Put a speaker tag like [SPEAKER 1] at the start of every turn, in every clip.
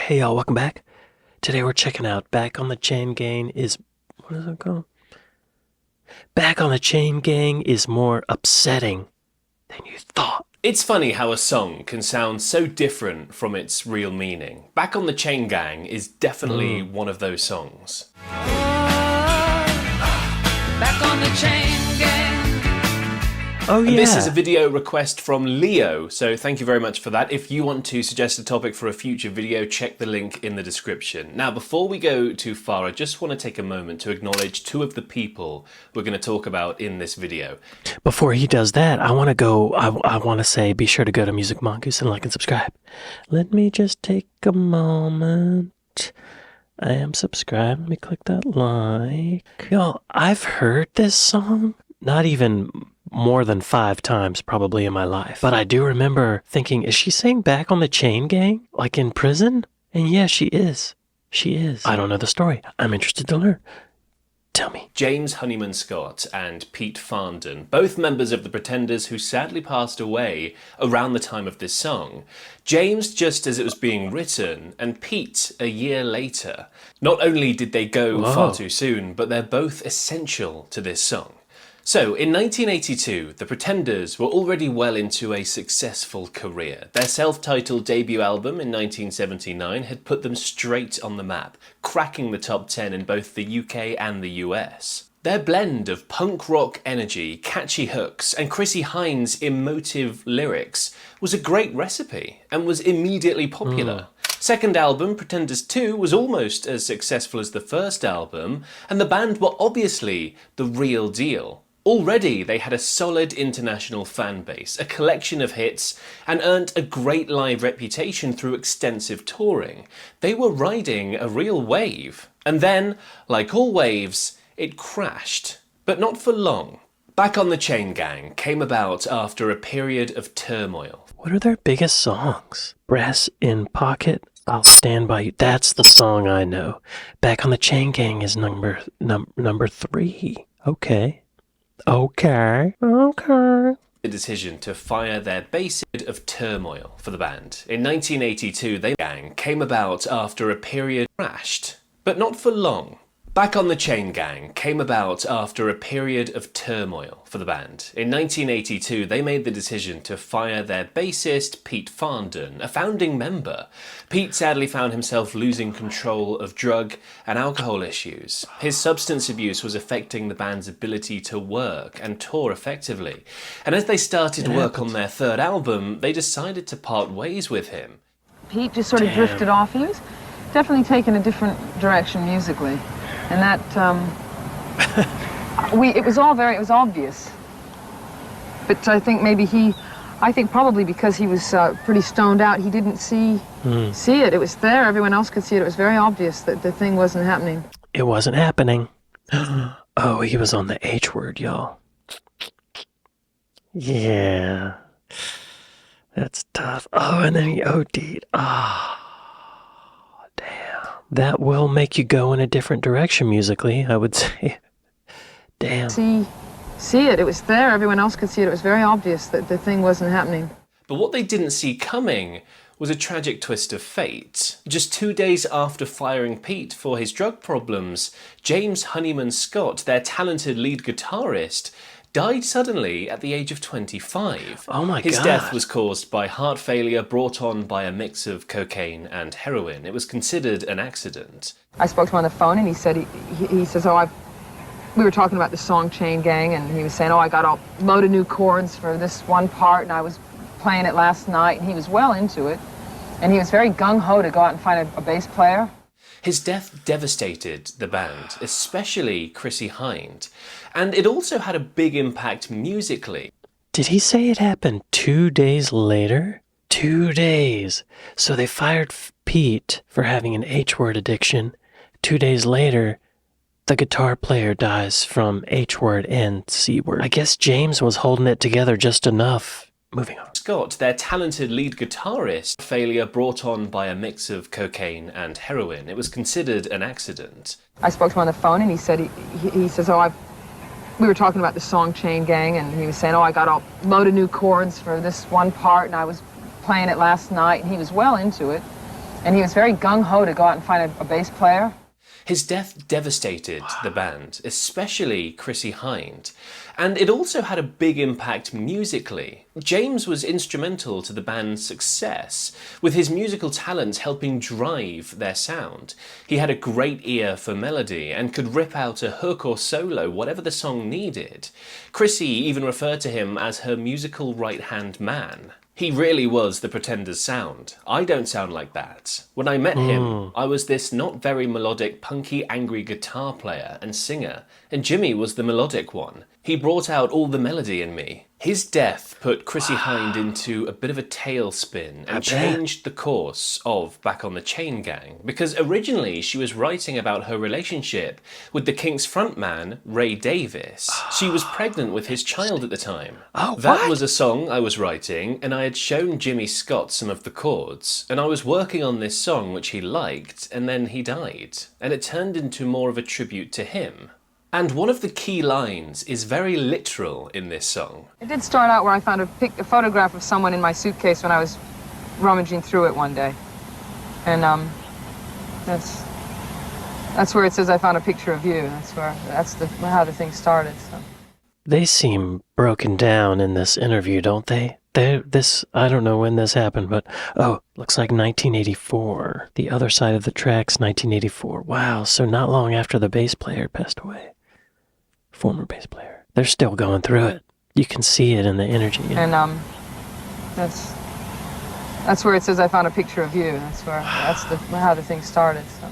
[SPEAKER 1] Hey y'all, welcome back. Today we're checking out Back on the Chain Gang is... What is it called? Back on the Chain Gang is more upsetting than you thought.
[SPEAKER 2] It's funny how a song can sound so different from its real meaning. Back on the Chain Gang is definitely one of those songs.
[SPEAKER 3] Back on the Chain Gang.
[SPEAKER 1] Oh yeah.
[SPEAKER 2] And this is a video request from Leo, so thank you very much for that. If you want to suggest a topic for a future video, check the link in the description. Now, before we go too far, I just want to take a moment to acknowledge two of the people we're going to talk about in this video.
[SPEAKER 1] Before he does that, I want to say be sure to go to Music Mongoose and like and subscribe. Let me just take a moment. I am subscribed. Let me click that like. Y'all, I've heard this song not even more than 5 times probably in my life. But I do remember thinking, is she saying Back on the Chain Gang? Like in prison? And yeah, she is. She is. I don't know the story. I'm interested to learn. Tell me.
[SPEAKER 2] James Honeyman Scott and Pete Farndon, both members of the Pretenders who sadly passed away around the time of this song. James just as it was being written, and Pete a year later. Not only did they go far too soon, but they're both essential to this song. So, in 1982, the Pretenders were already well into a successful career. Their self-titled debut album in 1979 had put them straight on the map, cracking the top 10 in both the UK and the US. Their blend of punk rock energy, catchy hooks, and Chrissie Hynde's emotive lyrics was a great recipe and was immediately popular. Second album, Pretenders 2, was almost as successful as the first album, and the band were obviously the real deal. Already, they had a solid international fan base, a collection of hits, and earned a great live reputation through extensive touring. They were riding a real wave. And then, like all waves, it crashed. But not for long. Back on the Chain Gang came about after a period of turmoil.
[SPEAKER 1] What are their biggest songs? Brass in Pocket, I'll Stand By You. That's the song I know. Back on the Chain Gang is number 3. Okay. The
[SPEAKER 2] decision to fire their bassist of turmoil for the band. In 1982, the gang came about after a period crashed, but not for long. Back on the Chain Gang came about after a period of turmoil for the band. In 1982, they made the decision to fire their bassist, Pete Farndon, a founding member. Pete sadly found himself losing control of drug and alcohol issues. His substance abuse was affecting the band's ability to work and tour effectively. And as they started work on their third album, they decided to part ways with him.
[SPEAKER 4] Pete just sort of drifted off. He was definitely taking a different direction musically. And that, it was obvious. But I think maybe probably because he was pretty stoned out, he didn't see it. It was there, everyone else could see it. It was very obvious that the thing wasn't happening.
[SPEAKER 1] It wasn't happening. Oh, he was on the H word, y'all. Yeah. That's tough. Oh, and then he OD'd. Oh. That will make you go in a different direction musically, I would say. Damn.
[SPEAKER 4] See it. It was there. Everyone else could see it. It was very obvious that the thing wasn't happening.
[SPEAKER 2] But what they didn't see coming was a tragic twist of fate. Just 2 days after firing Pete for his drug problems, James Honeyman Scott, their talented lead guitarist, died suddenly at the age of 25.
[SPEAKER 1] Oh my God.
[SPEAKER 2] His death was caused by heart failure brought on by a mix of cocaine and heroin. It was considered an accident.
[SPEAKER 4] I spoke to him on the phone and he said, he says, we were talking about the song Chain Gang, and he was saying, I got a load of new chords for this one part and I was playing it last night, and he was well into it. And he was very gung-ho to go out and find a bass player.
[SPEAKER 2] His death devastated the band, especially Chrissie Hynde, and it also had a big impact musically.
[SPEAKER 1] Did he say it happened 2 days later? 2 days. So they fired Pete for having an H-word addiction. 2 days later, the guitar player dies from H-word and C-word. I guess James was holding it together just enough. Moving on.
[SPEAKER 2] Scott, their talented lead guitarist, failure brought on by a mix of cocaine and heroin. It was considered an accident.
[SPEAKER 4] I spoke to him on the phone and he said, he says, we were talking about the song Chain Gang, and he was saying, I got a load of new chords for this one part and I was playing it last night, and he was well into it. And he was very gung-ho to go out and find a bass player.
[SPEAKER 2] His death devastated the band, especially Chrissie Hynde, and it also had a big impact musically. James was instrumental to the band's success, with his musical talents helping drive their sound. He had a great ear for melody and could rip out a hook or solo, whatever the song needed. Chrissie even referred to him as her musical right-hand man. He really was the Pretenders' sound. I don't sound like that. When I met him, I was this not very melodic, punky, angry guitar player and singer, and Jimmy was the melodic one. He brought out all the melody in me. His death put Chrissie Hynde into a bit of a tailspin and changed the course of Back on the Chain Gang, because originally she was writing about her relationship with the Kinks frontman, Ray Davies. She was pregnant with his child at the time. That was a song I was writing, and I had shown Jimmy Scott some of the chords, and I was working on this song which he liked, and then he died, and it turned into more of a tribute to him. And one of the key lines is very literal in this song.
[SPEAKER 4] It did start out where I found a photograph of someone in my suitcase when I was rummaging through it one day. And that's where it says I found a picture of you. That's how the thing started. So.
[SPEAKER 1] They seem broken down in this interview, don't they? I don't know when this happened, but looks like 1984. The other side of the tracks, 1984. Wow, so not long after the bass player passed away. Former bass player. They're still going through it. You can see it in the energy.
[SPEAKER 4] And that's where it says I found a picture of you. That's how the thing started. So.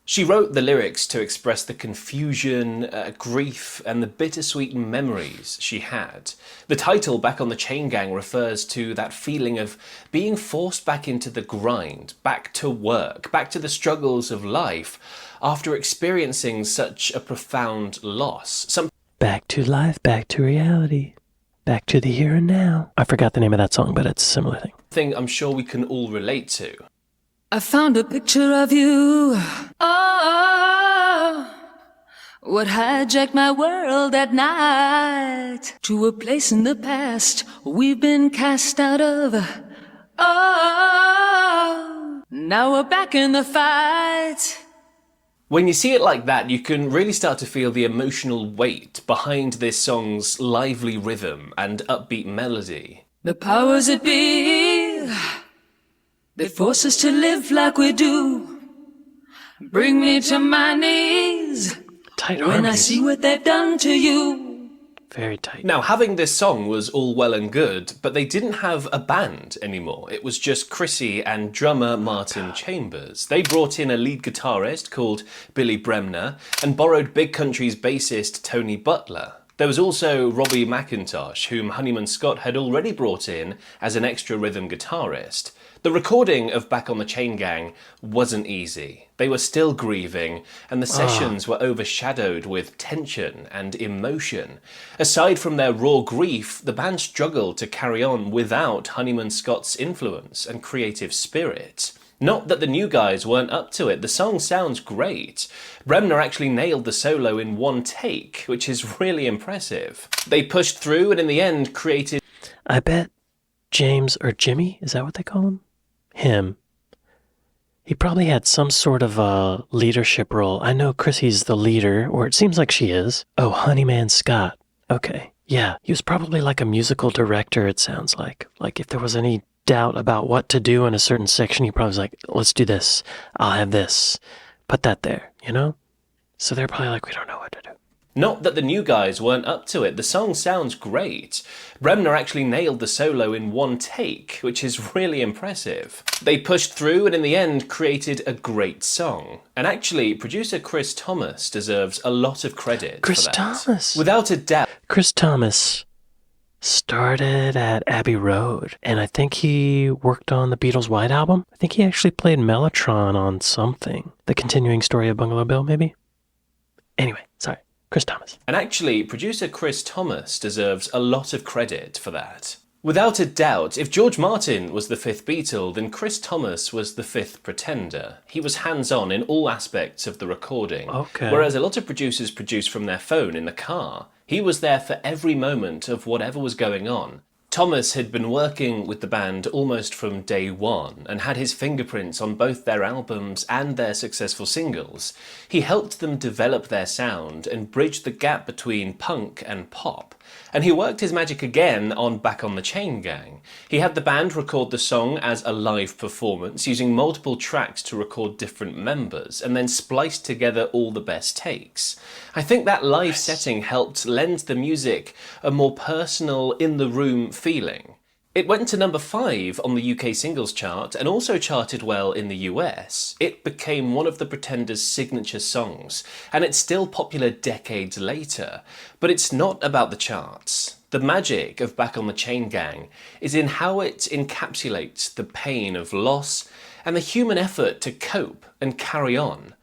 [SPEAKER 2] She wrote the lyrics to express the confusion, grief, and the bittersweet memories she had. The title, Back on the Chain Gang, refers to that feeling of being forced back into the grind, back to work, back to the struggles of life, after experiencing such a profound loss.
[SPEAKER 1] Back to life, back to reality, back to the here and now. I forgot the name of that song, but it's a similar thing.
[SPEAKER 2] Thing I'm sure we can all relate to.
[SPEAKER 3] I found a picture of you. Oh, what hijacked my world at night to a place in the past we've been cast out of. Oh, now we're back in the fight.
[SPEAKER 2] When you see it like that, you can really start to feel the emotional weight behind this song's lively rhythm and upbeat melody.
[SPEAKER 3] The powers that be, they force us to live like we do. Bring me to my knees
[SPEAKER 1] Tight
[SPEAKER 3] when I
[SPEAKER 1] harmonies.
[SPEAKER 3] see what they've done to you.
[SPEAKER 1] Very tight.
[SPEAKER 2] Now, having this song was all well and good, but they didn't have a band anymore. It was just Chrissie and drummer Martin Chambers. They brought in a lead guitarist called Billy Bremner and borrowed Big Country's bassist Tony Butler. There was also Robbie McIntosh, whom Honeyman Scott had already brought in as an extra rhythm guitarist. The recording of Back on the Chain Gang wasn't easy. They were still grieving, and the sessions were overshadowed with tension and emotion. Aside from their raw grief, the band struggled to carry on without Honeyman Scott's influence and creative spirit. Not that the new guys weren't up to it, the song sounds great. Bremner actually nailed the solo in one take, which is really impressive. They pushed through and in the end created...
[SPEAKER 1] I bet James, or Jimmy, is that what they call him? Him. He probably had some sort of a leadership role. I know Chrissy's the leader, or it seems like she is. Oh, Honeyman Scott. Okay. Yeah, he was probably like a musical director, it sounds like. Like if there was any doubt about what to do in a certain section, he probably was like, let's do this. I'll have this. Put that there, you know? So they're probably like, we don't know what to do.
[SPEAKER 2] Not that the new guys weren't up to it, the song sounds great. Bremner actually nailed the solo in one take, which is really impressive. They pushed through and in the end created a great song. And actually, producer Chris Thomas deserves a lot of credit for that.
[SPEAKER 1] Chris Thomas.
[SPEAKER 2] Without a doubt.
[SPEAKER 1] Chris Thomas started at Abbey Road, and I think he worked on the Beatles' White Album. I think he actually played Mellotron on something. The Continuing Story of Bungalow Bill, maybe? Anyway, sorry. Chris Thomas.
[SPEAKER 2] And actually, producer Chris Thomas deserves a lot of credit for that. Without a doubt, if George Martin was the fifth Beatle, then Chris Thomas was the fifth Pretender. He was hands-on in all aspects of the recording.
[SPEAKER 1] Okay.
[SPEAKER 2] Whereas a lot of producers produce from their phone in the car. He was there for every moment of whatever was going on. Thomas had been working with the band almost from day one and had his fingerprints on both their albums and their successful singles. He helped them develop their sound and bridge the gap between punk and pop. And he worked his magic again on Back on the Chain Gang. He had the band record the song as a live performance, using multiple tracks to record different members, and then spliced together all the best takes. I think that live setting helped lend the music a more personal, in-the-room feeling. It went to number 5 on the UK singles chart and also charted well in the US. It became one of the Pretenders' signature songs, and it's still popular decades later. But it's not about the charts. The magic of Back on the Chain Gang is in how it encapsulates the pain of loss and the human effort to cope and carry on.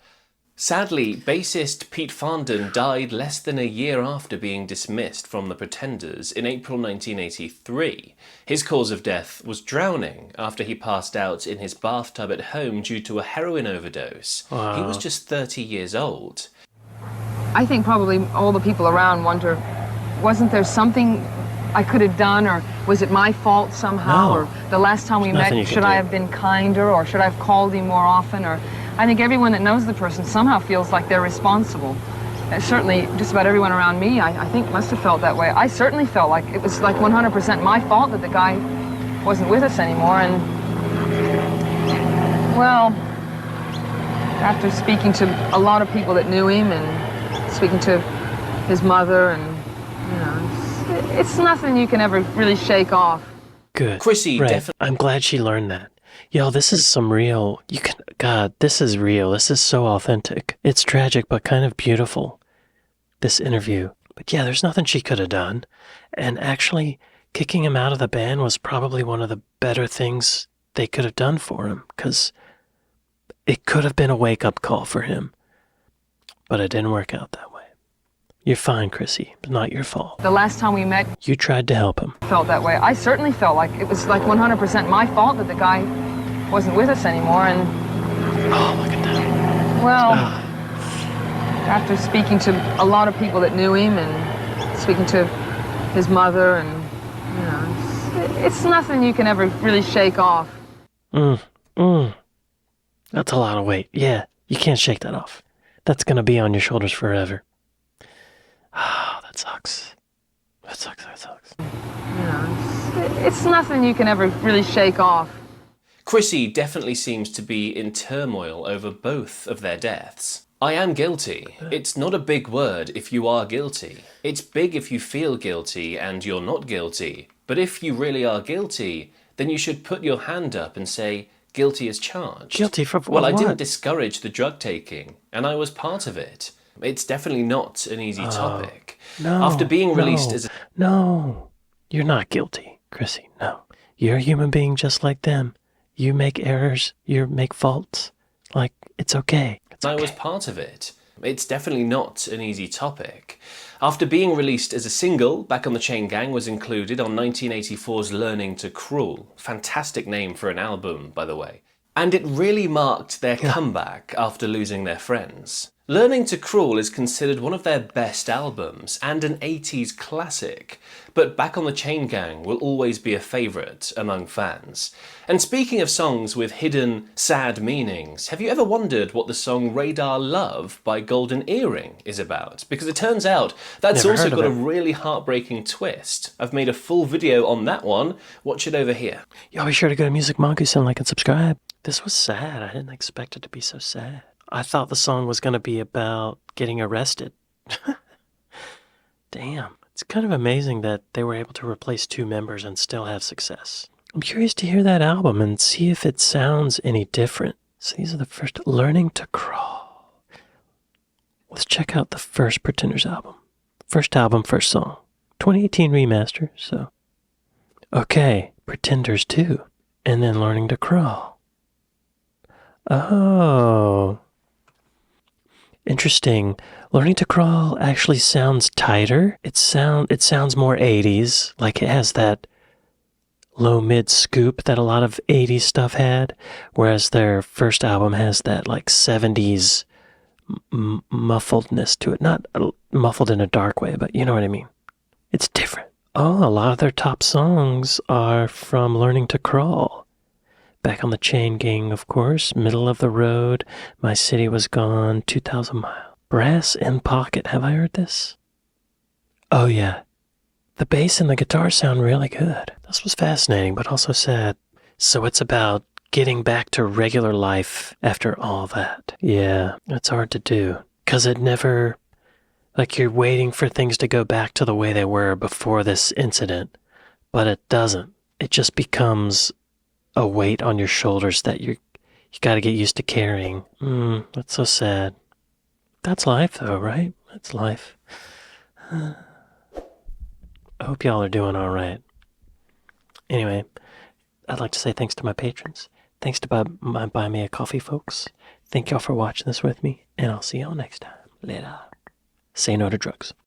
[SPEAKER 2] Sadly, bassist Pete Farndon died less than a year after being dismissed from the Pretenders in April 1983. His cause of death was drowning after he passed out in his bathtub at home due to a heroin overdose.
[SPEAKER 1] Wow.
[SPEAKER 2] He was just 30 years old.
[SPEAKER 4] I think probably all the people around wonder, wasn't there something I could have done, or was it my fault somehow?
[SPEAKER 1] No.
[SPEAKER 4] Or the last time we met, should I have been kinder, or should I have called him more often? Or I think everyone that knows the person somehow feels like they're responsible. Certainly, just about everyone around me, I think, must have felt that way. I certainly felt like it was like 100% my fault that the guy wasn't with us anymore. And, well, after speaking to a lot of people that knew him and speaking to his mother, and, you know, it's nothing you can ever really shake off.
[SPEAKER 1] Good.
[SPEAKER 2] Chrissy
[SPEAKER 1] right.
[SPEAKER 2] definitely...
[SPEAKER 1] I'm glad she learned that. Yo, this is some real... God, this is real. This is so authentic. It's tragic, but kind of beautiful, this interview. But yeah, there's nothing she could have done. And actually, kicking him out of the band was probably one of the better things they could have done for him, because it could have been a wake-up call for him. But it didn't work out that way. You're fine, Chrissy. It's not your fault.
[SPEAKER 4] The last time we met,
[SPEAKER 1] you tried to help him.
[SPEAKER 4] Felt that way. I certainly felt like it was like 100% my fault that the guy wasn't with us anymore. And,
[SPEAKER 1] oh, look at that.
[SPEAKER 4] Well, after speaking to a lot of people that knew him and speaking to his mother, and, you know, it's nothing you can ever really shake off.
[SPEAKER 1] That's a lot of weight. Yeah, you can't shake that off. That's gonna be on your shoulders forever. Oh, that sucks. That sucks.
[SPEAKER 4] You know, it's nothing you can ever really shake off.
[SPEAKER 2] Chrissy definitely seems to be in turmoil over both of their deaths. I am guilty. It's not a big word if you are guilty. It's big if you feel guilty and you're not guilty. But if you really are guilty, then you should put your hand up and say, guilty as charged.
[SPEAKER 1] Guilty for what?
[SPEAKER 2] Well, I didn't discourage the drug taking, and I was part of it. It's definitely not an easy topic.
[SPEAKER 1] No.
[SPEAKER 2] After being released as...
[SPEAKER 1] No, you're not guilty, Chrissy. No. You're a human being just like them. You make errors. You make faults. Like, it's okay.
[SPEAKER 2] I was part of it. It's definitely not an easy topic. After being released as a single, Back on the Chain Gang was included on 1984's Learning to Crawl. Fantastic name for an album, by the way. And it really marked their comeback after losing their friends. Learning to Crawl is considered one of their best albums and an 80s classic, but Back on the Chain Gang will always be a favourite among fans. And speaking of songs with hidden, sad meanings, have you ever wondered what the song Radar Love by Golden Earring is about? Because it turns out that's also got a really heartbreaking twist. I've made a full video on that one. Watch it over here.
[SPEAKER 1] Yo, be sure to go to Music Mongoose and like and subscribe. This was sad. I didn't expect it to be so sad. I thought the song was going to be about getting arrested. Damn. It's kind of amazing that they were able to replace 2 members and still have success. I'm curious to hear that album and see if it sounds any different. So these are the first Learning to Crawl. Let's check out the first Pretenders album. First album, first song. 2018 remaster, so. Okay, Pretenders 2. And then Learning to Crawl. Oh. Interesting. Learning to Crawl actually sounds tighter. It sounds more 80s, like it has that low mid scoop that a lot of 80s stuff had, whereas their first album has that like 70s muffledness to it. Not muffled in a dark way, but you know what I mean. It's different. Oh, a lot of their top songs are from Learning to Crawl. Back on the Chain Gang, of course. Middle of the Road. My City Was Gone. 2,000 Miles. Brass in Pocket. Have I heard this? Oh, yeah. The bass and the guitar sound really good. This was fascinating, but also sad. So it's about getting back to regular life after all that. Yeah, it's hard to do. Because it never... Like you're waiting for things to go back to the way they were before this incident. But it doesn't. It just becomes a weight on your shoulders that you got to get used to carrying. That's so sad. That's life, though, right? That's life. I hope y'all are doing all right. Anyway, I'd like to say thanks to my patrons. Thanks to my Buy Me a Coffee folks. Thank y'all for watching this with me, and I'll see y'all next time. Later. Say no to drugs.